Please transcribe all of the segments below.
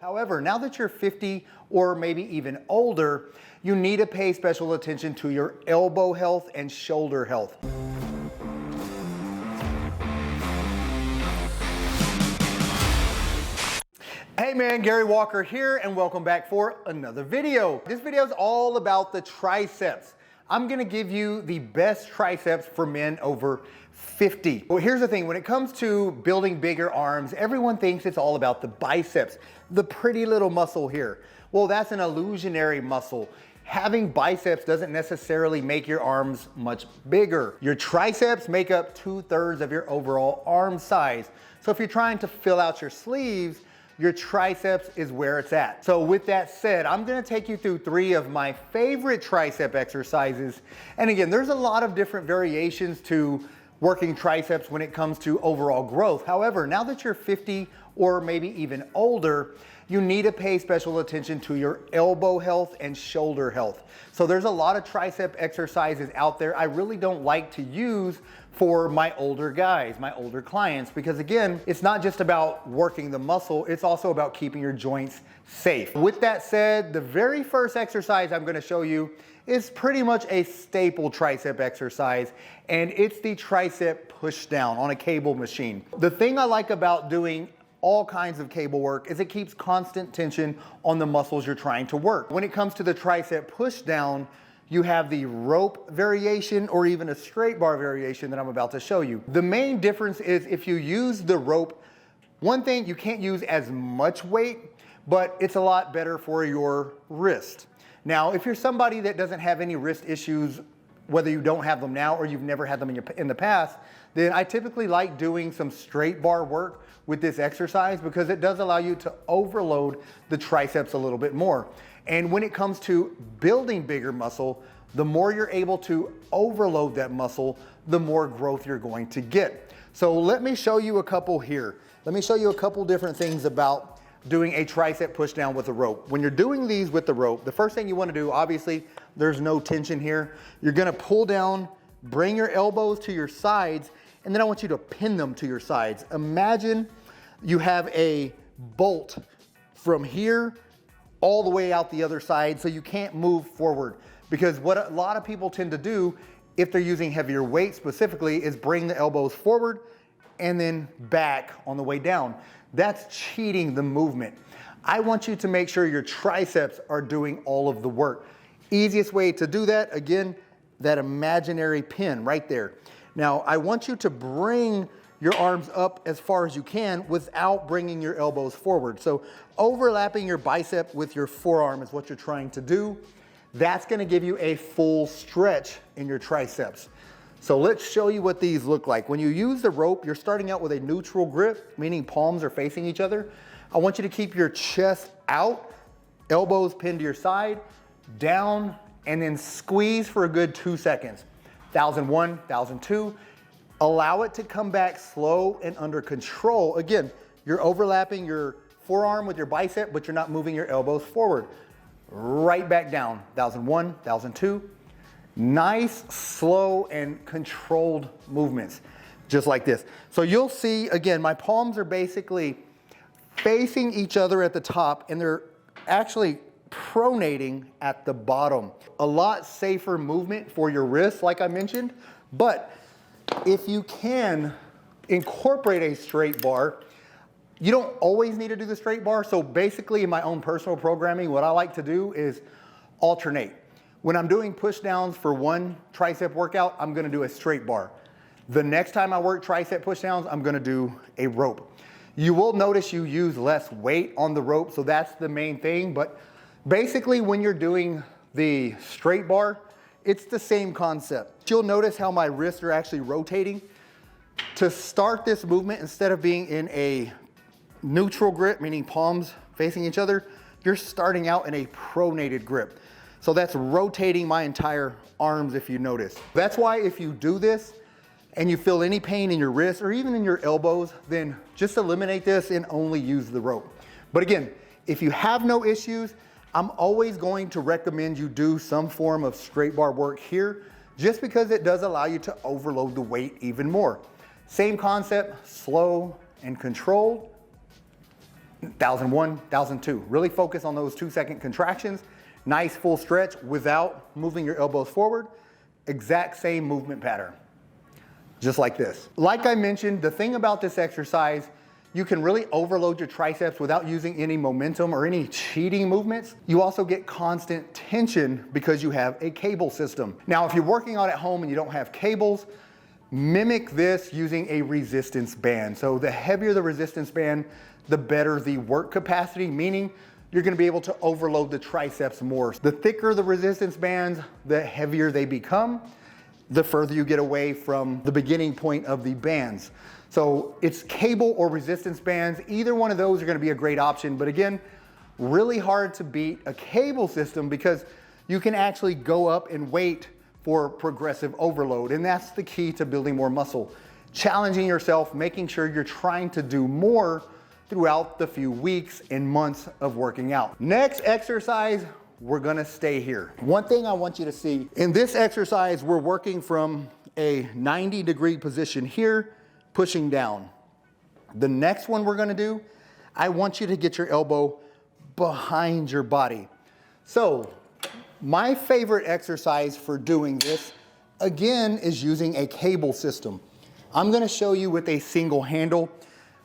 However, now that you're 50 or maybe even older, you need to pay special attention to your elbow health and shoulder health. Hey man, Gary Walker here, and welcome back for another video. This video is all about the triceps. I'm gonna give you the best triceps for men over 50. Well, here's the thing, when it comes to building bigger arms, everyone thinks it's all about the biceps, the pretty little muscle here. Well, that's an illusionary muscle. Having biceps doesn't necessarily make your arms much bigger. Your triceps make up 2/3 of your overall arm size. So if you're trying to fill out your sleeves, your triceps is where it's at. So with that said, I'm gonna take you through 3 of my favorite tricep exercises. And again, there's a lot of different variations to working triceps when it comes to overall growth. However, now that you're 50 or maybe even older, you need to pay special attention to your elbow health and shoulder health. So there's a lot of tricep exercises out there I really don't like to use for my older guys, my older clients, because again, it's not just about working the muscle, it's also about keeping your joints safe. With that said, the very first exercise I'm gonna show you is pretty much a staple tricep exercise, and it's the tricep push down on a cable machine. The thing I like about doing all kinds of cable work is it keeps constant tension on the muscles you're trying to work. When it comes to the tricep push down, you have the rope variation or even a straight bar variation that I'm about to show you. The main difference is if you use the rope, one thing, you can't use as much weight, but it's a lot better for your wrist. Now, if you're somebody that doesn't have any wrist issues, whether you don't have them now or you've never had them in the past, then I typically like doing some straight bar work with this exercise because it does allow you to overload the triceps a little bit more. And when it comes to building bigger muscle, the more you're able to overload that muscle, the more growth you're going to get. So let me show you a couple here. Let me show you a couple different things about doing a tricep push down with a rope. When you're doing these with the rope, the first thing you want to do, obviously, there's no tension here. You're going to pull down, bring your elbows to your sides, and then I want you to pin them to your sides. Imagine you have a bolt from here all the way out the other side so you can't move forward. Because what a lot of people tend to do, if they're using heavier weight specifically, is bring the elbows forward and then back on the way down. That's cheating the movement. I want you to make sure your triceps are doing all of the work. Easiest way to do that, again, that imaginary pin right there. Now, I want you to bring your arms up as far as you can without bringing your elbows forward. So overlapping your bicep with your forearm is what you're trying to do. That's gonna give you a full stretch in your triceps. So let's show you what these look like. When you use the rope, you're starting out with a neutral grip, meaning palms are facing each other. I want you to keep your chest out, elbows pinned to your side, down, and then squeeze for a good 2 seconds. 1001, 1002. Allow it to come back slow and under control. Again, you're overlapping your forearm with your bicep, but you're not moving your elbows forward. Right back down, 1001, 1002. Nice, slow, and controlled movements, just like this. So you'll see, again, my palms are basically facing each other at the top, and they're actually pronating at the bottom. A lot safer movement for your wrists, like I mentioned, but if you can incorporate a straight bar, you don't always need to do the straight bar. So basically in my own personal programming, what I like to do is alternate. When I'm doing push downs for one tricep workout, I'm gonna do a straight bar. The next time I work tricep push downs, I'm gonna do a rope. You will notice you use less weight on the rope, so that's the main thing. But basically when you're doing the straight bar, it's the same concept. You'll notice how my wrists are actually rotating. To start this movement, instead of being in a neutral grip, meaning palms facing each other, you're starting out in a pronated grip. So that's rotating my entire arms if you notice. That's why if you do this and you feel any pain in your wrists or even in your elbows, then just eliminate this and only use the rope. But again, if you have no issues, I'm always going to recommend you do some form of straight bar work here, just because it does allow you to overload the weight even more. Same concept, slow and controlled. 1,001, 1,002. Really focus on those 2-second contractions. Nice full stretch without moving your elbows forward. Exact same movement pattern, just like this. Like I mentioned, the thing about this exercise, you can really overload your triceps without using any momentum or any cheating movements. You also get constant tension because you have a cable system. Now, if you're working out at home and you don't have cables, mimic this using a resistance band. So the heavier the resistance band, the better the work capacity, meaning you're gonna be able to overload the triceps more. The thicker the resistance bands, the heavier they become, the further you get away from the beginning point of the bands. So it's cable or resistance bands. Either one of those are gonna be a great option, but again, really hard to beat a cable system because you can actually go up in weight for progressive overload, and that's the key to building more muscle. Challenging yourself, making sure you're trying to do more throughout the few weeks and months of working out. Next exercise, we're gonna stay here. One thing I want you to see, in this exercise, we're working from a 90-degree position here, pushing down. The next one we're gonna do, I want you to get your elbow behind your body. So, my favorite exercise for doing this, again, is using a cable system. I'm gonna show you with a single handle.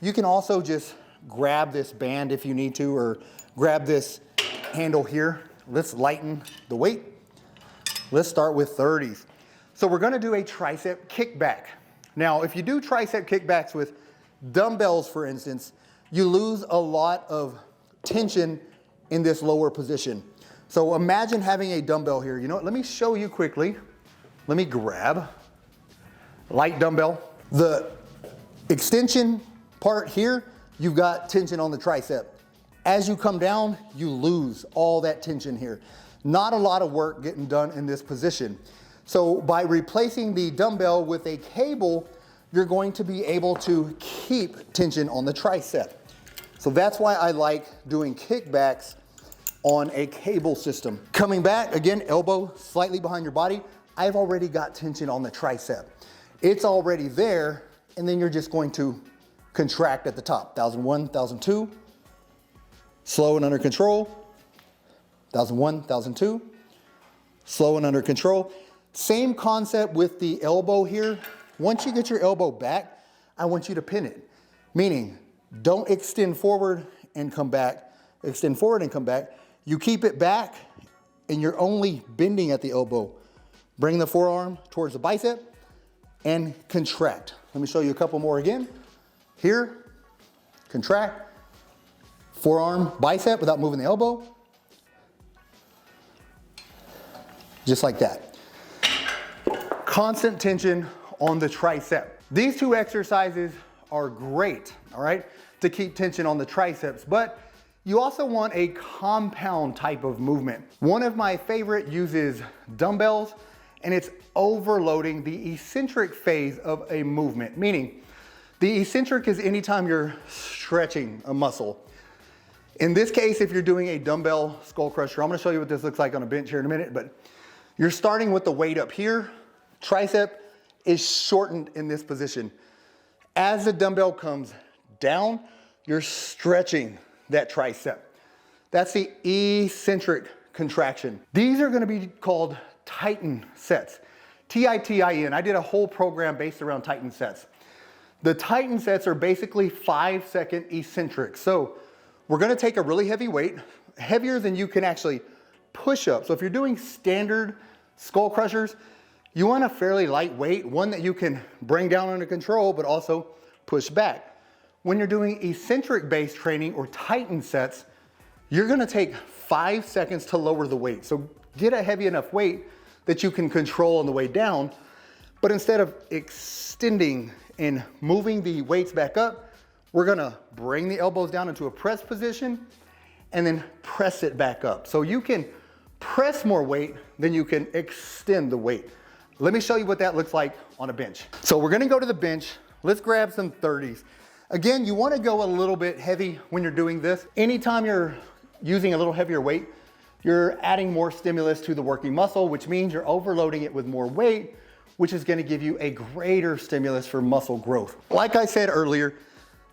You can also just grab this band if you need to, or grab this handle here. Let's lighten the weight. Let's start with 30s. So we're gonna do a tricep kickback. Now, if you do tricep kickbacks with dumbbells, for instance, you lose a lot of tension in this lower position. So imagine having a dumbbell here. You know what, let me show you quickly. Let me grab light dumbbell. The extension part here, you've got tension on the tricep. As you come down, you lose all that tension here. Not a lot of work getting done in this position. So by replacing the dumbbell with a cable, you're going to be able to keep tension on the tricep. So that's why I like doing kickbacks on a cable system. Coming back, again, elbow slightly behind your body. I've already got tension on the tricep. It's already there, and then you're just going to contract at the top. 1,001, 1,002. Slow and under control. 1,001, 1,002. Slow and under control. Same concept with the elbow here. Once you get your elbow back, I want you to pin it. Meaning, don't extend forward and come back. Extend forward and come back. You keep it back, and you're only bending at the elbow. Bring the forearm towards the bicep and contract. Let me show you a couple more again. Here, contract, forearm, bicep without moving the elbow. Just like that. Constant tension on the tricep. These two exercises are great, all right, to keep tension on the triceps, but you also want a compound type of movement. One of my favorite uses dumbbells, and it's overloading the eccentric phase of a movement, meaning the eccentric is anytime you're stretching a muscle. In this case, if you're doing a dumbbell skull crusher, I'm gonna show you what this looks like on a bench here in a minute, but you're starting with the weight up here. Tricep is shortened in this position. As the dumbbell comes down, you're stretching that tricep. That's the eccentric contraction. These are gonna be called Titan sets. T-I-T-I-N. I did a whole program based around Titan sets. The Titan sets are basically 5-second eccentric. So we're gonna take a really heavy weight, heavier than you can actually push up. So if you're doing standard skull crushers, you want a fairly light weight, one that you can bring down under control, but also push back. When you're doing eccentric based training or Titan sets, you're gonna take 5 seconds to lower the weight. So get a heavy enough weight that you can control on the way down, but instead of extending and moving the weights back up, we're gonna bring the elbows down into a press position and then press it back up. So you can press more weight than you can extend the weight. Let me show you what that looks like on a bench. So we're gonna go to the bench. Let's grab some 30s. Again, you wanna go a little bit heavy when you're doing this. Anytime you're using a little heavier weight, you're adding more stimulus to the working muscle, which means you're overloading it with more weight, which is gonna give you a greater stimulus for muscle growth. Like I said earlier,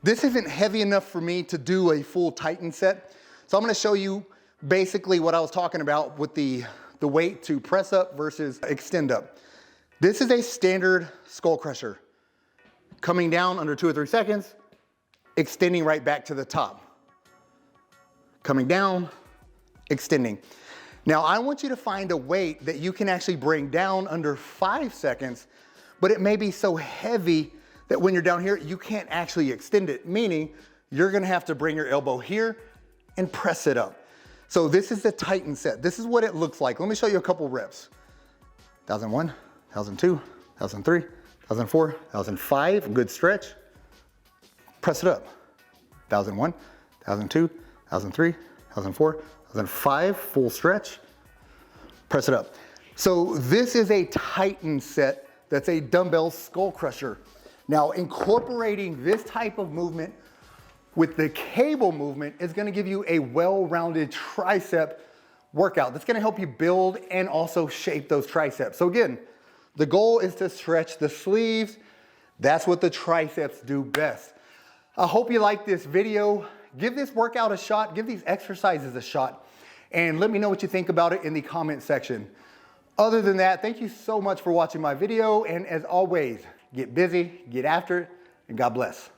This isn't heavy enough for me to do a full Titan set. So I'm gonna show you basically what I was talking about with the weight to press up versus extend up. This is a standard skull crusher. Coming down under 2 or 3 seconds, extending right back to the top. Coming down, extending. Now I want you to find a weight that you can actually bring down under 5 seconds, but it may be so heavy that when you're down here, you can't actually extend it, meaning you're gonna have to bring your elbow here and press it up. So this is the Titan set. This is what it looks like. Let me show you a couple reps. 1001, 1002, 1003, 1004, 1005, good stretch. Press it up. 1001, 1002, 1003, 1004, 1005, full stretch. Press it up. So this is a Titan set that's a dumbbell skull crusher. Now incorporating this type of movement with the cable movement is gonna give you a well-rounded tricep workout that's gonna help you build and also shape those triceps. So again, the goal is to stretch the sleeves. That's what the triceps do best. I hope you like this video. Give this workout a shot, give these exercises a shot, and let me know what you think about it in the comment section. Other than that, thank you so much for watching my video, and as always, get busy, get after it, and God bless.